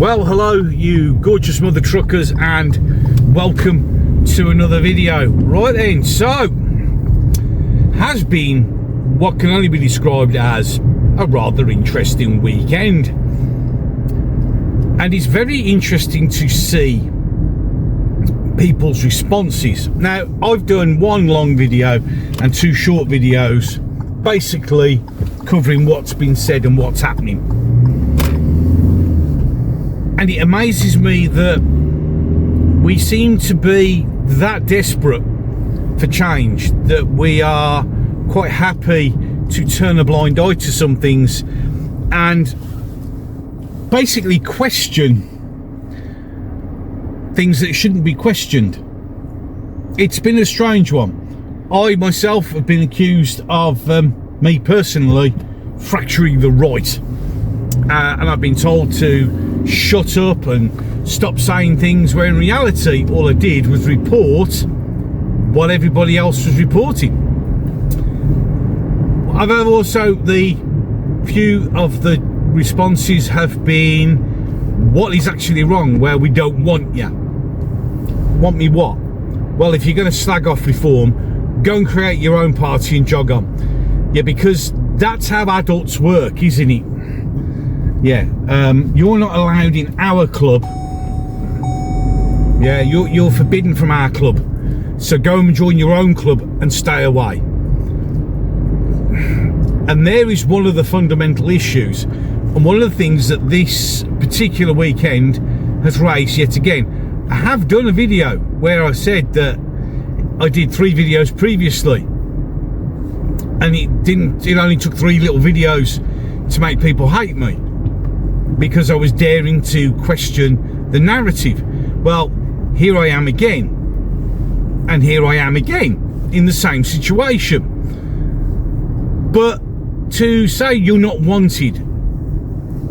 Well, hello you gorgeous mother truckers, and welcome to another video. Right then, so has been what can only be described as a rather interesting weekend, and it's very interesting to see people's responses. Now, I've done one long video and two short videos basically covering what's been said and what's happening. And it amazes me that we seem to be that desperate for change that we are quite happy to turn a blind eye to some things and basically question things that shouldn't be questioned. It's been a strange one. I myself have been accused of, me personally, fracturing the right. And I've been told to shut up and stop saying things, where in reality all I did was report what everybody else was reporting. I've also, the few of the responses have been, what is actually wrong, where we don't want you. Want me what? Well, if you're going to slag off reform, go and create your own party and jog on. Yeah, because that's how adults work, isn't it? Yeah, you're not allowed in our club. Yeah, you're forbidden from our club. So go and join your own club and stay away. And there is one of the fundamental issues, and one of the things that this particular weekend has raised yet again. I have done a video where I said that I did 3 videos previously, and it only took 3 little videos to make people hate me, because I was daring to question the narrative. Well, here I am again, and here I am again in the same situation. But to say you're not wanted,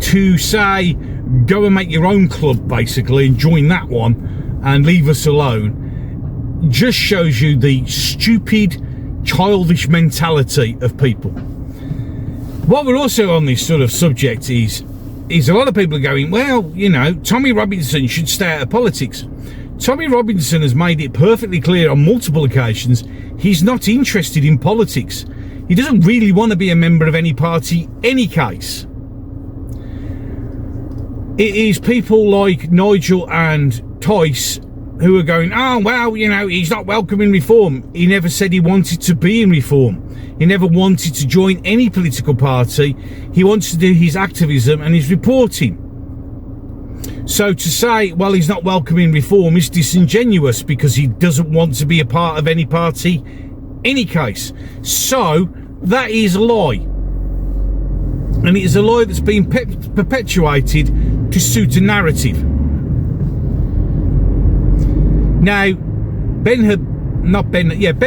to say go and make your own club basically and join that one and leave us alone, just shows you the stupid, childish mentality of people. While we're also on this sort of subject is a lot of people are going, well, you know, Tommy Robinson should stay out of politics. Tommy Robinson has made it perfectly clear on multiple occasions he's not interested in politics. He doesn't really want to be a member of any party, any case. It is people like Nigel and Tice who are going, oh, well, you know, he's not welcoming reform. He never said he wanted to be in reform. He never wanted to join any political party. He wants to do his activism and his reporting. So to say, well, he's not welcoming reform is disingenuous, because he doesn't want to be a part of any party, any case. So that is a lie. And it is a lie that's been perpetuated to suit a narrative. Now, Ben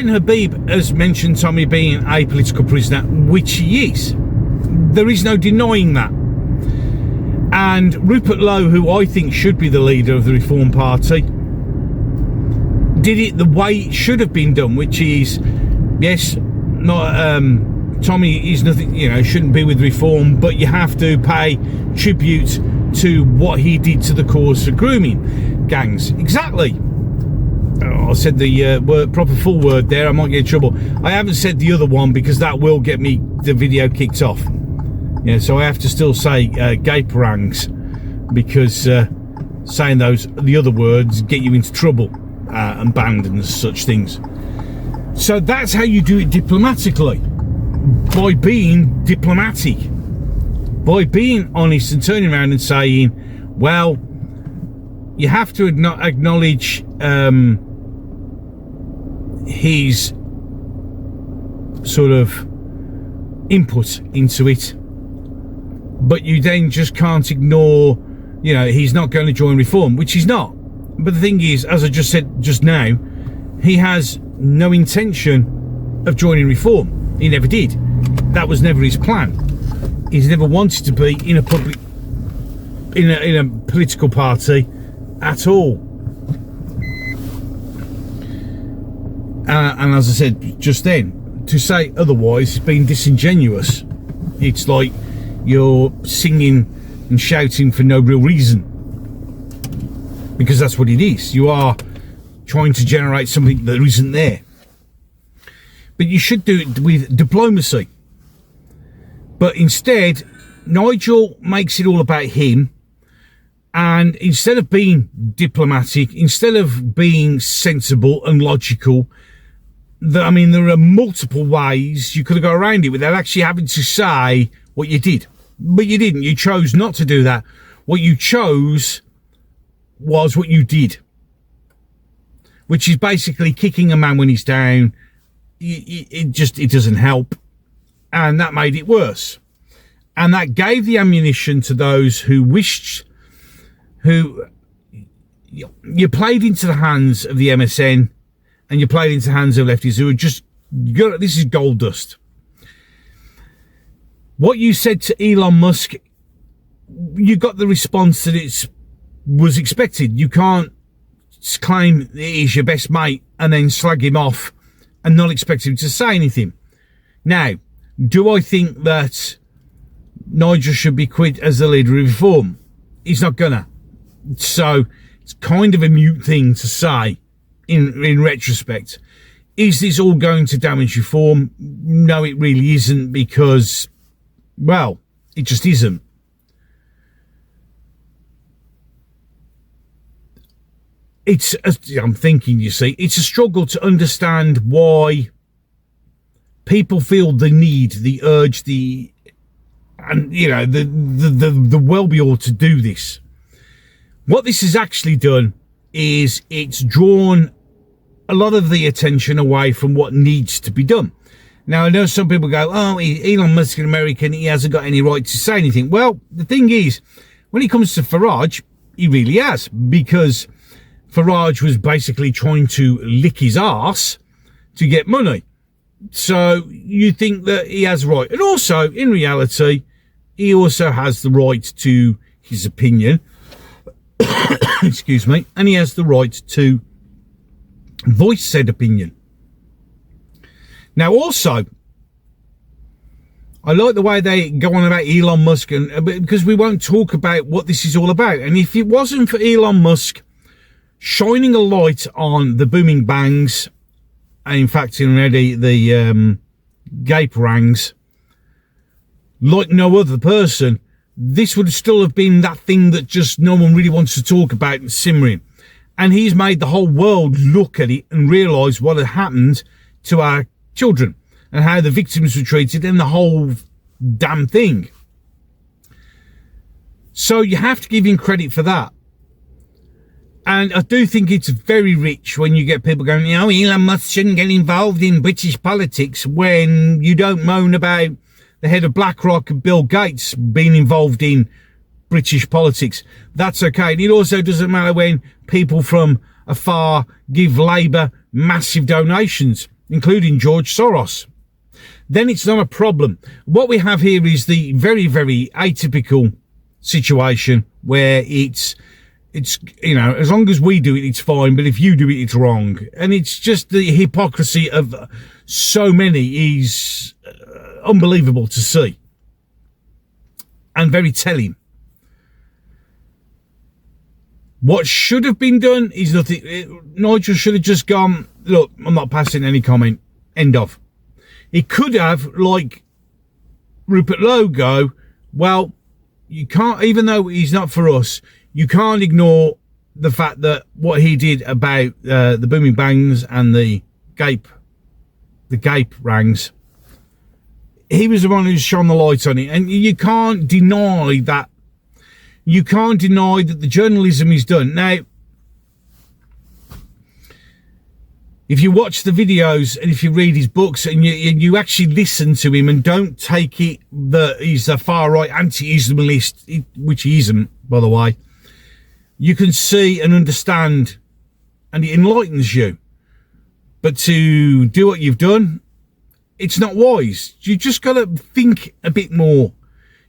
Habib has mentioned Tommy being a political prisoner, which he is. There is no denying that. And Rupert Lowe, who I think should be the leader of the Reform Party, did it the way it should have been done, which is, yes, not Tommy is nothing, you know, shouldn't be with Reform, but you have to pay tribute to what he did to the cause for grooming gangs. Exactly. I said the proper full word there. I might get in trouble. I haven't said the other one because that will get me the video kicked off. Yeah, so I have to still say gay parangs, because saying the other words get you into trouble and banned and such things. So that's how you do it diplomatically, by being diplomatic, by being honest and turning around and saying, well, you have to acknowledge his sort of input into it, but you then just can't ignore, you know, he's not going to join Reform, which he's not. But the thing is, as I just said just now, he has no intention of joining Reform. He never did. That was never his plan. He's never wanted to be in a political party at all. And as I said just then, to say otherwise has been disingenuous. It's like you're singing and shouting for no real reason. because that's what it is. You are trying to generate something that isn't there. But you should do it with diplomacy. But instead, Nigel makes it all about him. And instead of being diplomatic, instead of being sensible and logical, there are multiple ways you could have gone around it without actually having to say what you did. But you didn't. You chose not to do that. What you chose was what you did, which is basically kicking a man when he's down. It doesn't help, and that made it worse, and that gave the ammunition to those who you played into the hands of the MSN, and you played into the hands of lefties who are just, this is gold dust. What you said to Elon Musk, you got the response that was expected. You can't claim that he's your best mate and then slag him off and not expect him to say anything. Now, do I think that Nigel should be quit as the leader of Reform? He's not gonna. So it's kind of a mute thing to say in retrospect. Is this all going to damage Reform? No, it really isn't, because, well, it just isn't. I'm thinking, you see, it's a struggle to understand why people feel the need, the urge, the well-be-all to do this. What this has actually done is it's drawn a lot of the attention away from what needs to be done. Now, I know some people go, oh, Elon Musk is an American, he hasn't got any right to say anything. Well, the thing is, when it comes to Farage, he really has, because Farage was basically trying to lick his arse to get money. So you think that he has right. And also, in reality, he also has the right to his opinion. Excuse me. And he has the right to voice said opinion. Now, also, I like the way they go on about Elon Musk, and because we won't talk about what this is all about. And if it wasn't for Elon Musk shining a light on the booming bangs, and in fact, already the gape rangs, like no other person, this would still have been that thing that just no one really wants to talk about and simmering. And he's made the whole world look at it and realise what had happened to our children and how the victims were treated and the whole damn thing. So you have to give him credit for that. And I do think it's very rich when you get people going, you know, Elon Musk shouldn't get involved in British politics, when you don't moan about the head of BlackRock, Bill Gates, being involved in British politics. That's okay. And it also doesn't matter when people from afar give Labour massive donations, including George Soros. Then it's not a problem. What we have here is the very, very atypical situation where it's, you know, as long as we do it, it's fine, but if you do it, it's wrong. And it's just the hypocrisy of so many is unbelievable to see. And very telling. What should have been done is nothing. Nigel should have just gone, look, I'm not passing any comment. End of. He could have, like Rupert Lowe, go, well, you can't, even though he's not for us, you can't ignore the fact that what he did about the booming bangs and the gape rangs, he was the one who shone the light on it. And you can't deny that. You can't deny that the journalism is done. Now, if you watch the videos and if you read his books and you actually listen to him and don't take it that he's a far-right anti-Islamist, which he isn't, by the way, you can see and understand, and it enlightens you. But to do what you've done, it's not wise. You just got to think a bit more.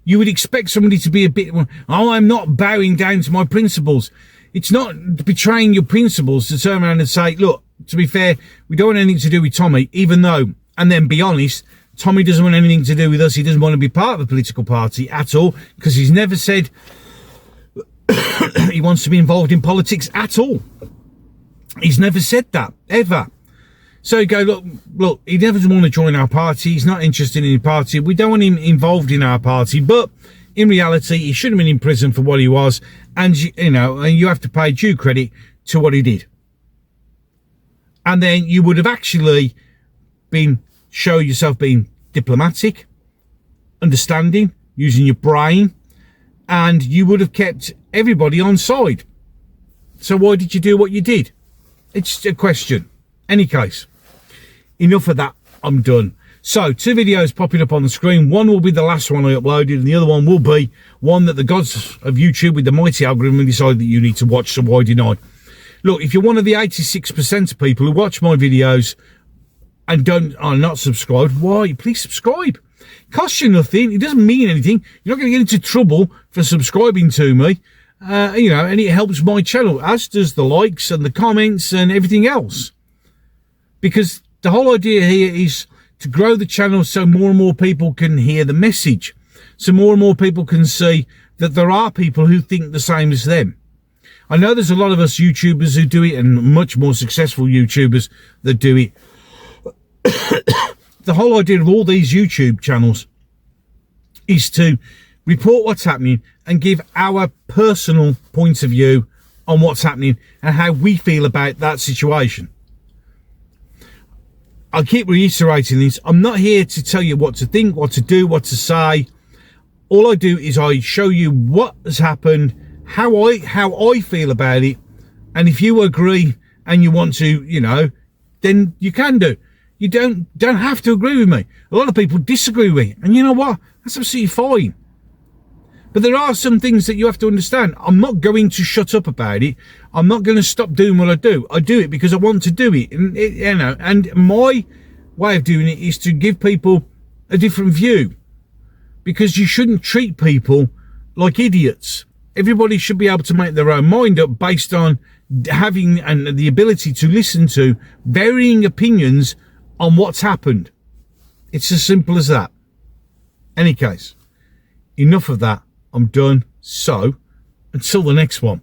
You would expect somebody to be a bit more, oh, I'm not bowing down to my principles. It's not betraying your principles to turn around and say, look, to be fair, we don't want anything to do with Tommy, even though, and then be honest, Tommy doesn't want anything to do with us. He doesn't want to be part of a political party at all, because he's never said he wants to be involved in politics at all. He's never said that, ever. So you go, look, he never want to join our party. He's not interested in the party. We don't want him involved in our party. But in reality, he should have been in prison for what he was. And, and you have to pay due credit to what he did. And then you would have actually show yourself being diplomatic, understanding, using your brain, and you would have kept everybody on side. So why did you do what you did? It's a question. Any case, enough of that. I'm done. So 2 videos popping up on the screen. One will be the last one I uploaded, and the other one will be one that the gods of YouTube with the mighty algorithm decided that you need to watch, so why deny? Look, if you're one of the 86% of people who watch my videos and are not subscribed, why? Please subscribe. It costs you nothing. It doesn't mean anything. You're not going to get into trouble for subscribing to me. And it helps my channel, as does the likes and the comments and everything else. Because the whole idea here is to grow the channel so more and more people can hear the message. So more and more people can see that there are people who think the same as them. I know there's a lot of us YouTubers who do it, and much more successful YouTubers that do it. The whole idea of all these YouTube channels is to report what's happening and give our personal point of view on what's happening and how we feel about that situation. I keep reiterating this. I'm not here to tell you what to think, what to do, what to say. All I do is I show you what has happened, how I feel about it, and if you agree and you want to, then you can do. You don't have to agree with me. A lot of people disagree with me, and you know what? That's absolutely fine. But there are some things that you have to understand. I'm not going to shut up about it. I'm not going to stop doing what I do. I do it because I want to do it. And and my way of doing it is to give people a different view, because you shouldn't treat people like idiots. Everybody should be able to make their own mind up based on having the ability to listen to varying opinions on what's happened. It's as simple as that. Any case, enough of that. I'm done. So, until the next one.